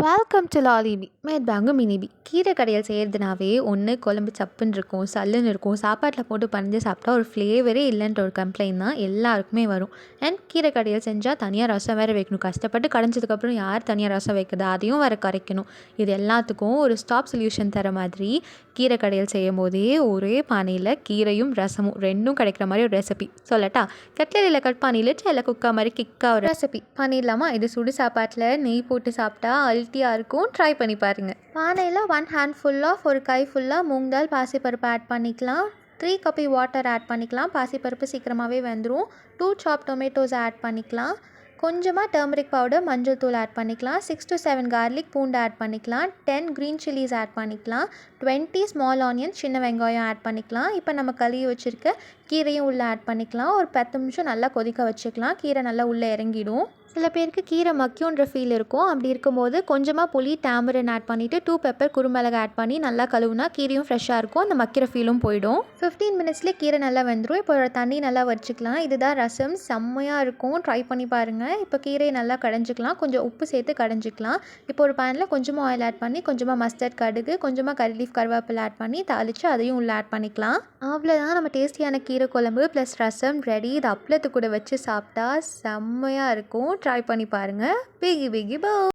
Welcome to லாலிபி மேட் பேங்கு மினிபி. கீரை கடையில் செய்கிறதுனாவே ஒன்று குழம்பு சப்புன்னு இருக்கும், சல்லுன்னு இருக்கும், சாப்பாட்டில் போட்டு பறிஞ்சு சாப்பிட்டா ஒரு ஃப்ளேவரே இல்லைன்ற ஒரு கம்ப்ளைண்ட் தான் எல்லாருக்குமே வரும். அண்ட் கீரை கடையில் செஞ்சால் தனியாக ரசம் வேறு வைக்கணும், கஷ்டப்பட்டு கடைஞ்சதுக்கப்புறம் யார் தனியாக ரசம் வைக்கிறது, அதையும் வேறு கரைக்கணும். இது எல்லாத்துக்கும் ஒரு ஸ்டாப் சொல்யூஷன் தர மாதிரி கீரை கடையில் செய்யும் போதே ஒரே பானையில் கீரையும் ரசமும் ரெண்டும் கிடைக்கிற மாதிரி ஒரு ரெசிபி சொல்லட்டா? கட்லரியில் கட் பண்ணிட்டு இல்லை குக்கா மாதிரி கிக்காக ஒரு ரெசிபி பண்ணிடலாமா? இது சுடு சாப்பாட்டில் நெய் போட்டு சாப்பிட்டா ஹெல்த்தியாக இருக்கும். ட்ரை பண்ணி பாருங்கள். பானையில் 1 ஹேண்ட்ஃபுல் ஆஃப் ஒரு கை ஃபுல்லாக மூங் தால் பாசிப்பருப்பு ஆட் பண்ணிக்கலாம். 3 கப் வாட்டர் ஆட் பண்ணிக்கலாம். பாசிப்பருப்பு சீக்கிரமாகவே வெந்துடும். 2 சாப் டொமேட்டோஸ் ஆட் பண்ணிக்கலாம். கொஞ்சமாக டர்மரிக் பவுடர், மஞ்சள் தூள் ஆட் பண்ணிக்கலாம். 6 to 7 கார்லிக் பூண்டு ஆட் பண்ணிக்கலாம். 10 க்ரீன் சில்லிஸ் ஆட் பண்ணிக்கலாம். 20 ஸ்மால் ஆனியன்ஸ் சின்ன வெங்காயம் ஆட் பண்ணிக்கலாம். இப்போ நம்ம கழுவி வச்சுருக்க கீரையும் உள்ளே ஆட் பண்ணிக்கலாம். ஒரு 10 நிமிஷம் நல்லா கொதிக்க வச்சுக்கலாம். கீரை நல்லா உள்ளே இறங்கிடும். சில பேருக்கு கீரை மக்கியோன்ற ஃபீல் இருக்கும். அப்படி இருக்கும்போது கொஞ்சமாக புளி, டேமரின் ஆட் பண்ணிவிட்டு 2 பெப்பர், குருமிளகு ஆட் பண்ணி நல்லா கழுவுனா கீரையும் ஃப்ரெஷ்ஷாக இருக்கும், அந்த மக்கிற ஃபீலும் போயிடும். 15 மினிட்ஸ்லேயே கீரை நல்லா வெந்துடும். இப்போ தண்ணி நல்லா வச்சுக்கலாம். இதுதான் ரசம், செம்மையாக இருக்கும். ட்ரை பண்ணி பாருங்கள். இப்போ கீரையை நல்லா கடைஞ்சிக்கலாம். கொஞ்சம் உப்பு சேர்த்து கடைஞ்சிக்கலாம். இப்போ ஒரு பேனில் கொஞ்சமாக ஆயில் ஆட் பண்ணி கொஞ்சமாக மஸ்டர்ட், கடுகு, கொஞ்சமாக கறி லீஃப், கருவேப்பிலை ஆட் பண்ணி தாளித்து அதையும் உள்ளே ஆட் பண்ணிக்கலாம். அவ்வளோதான், நம்ம டேஸ்டியான கீரை குழம்பு ப்ளஸ் ரசம் ரெடி. இது அப்பளத்து கூட வச்சு சாப்பிட்டா செம்மையாக இருக்கும். ட்ரை பண்ணி பாருங்கள். பிகி பிகி போ.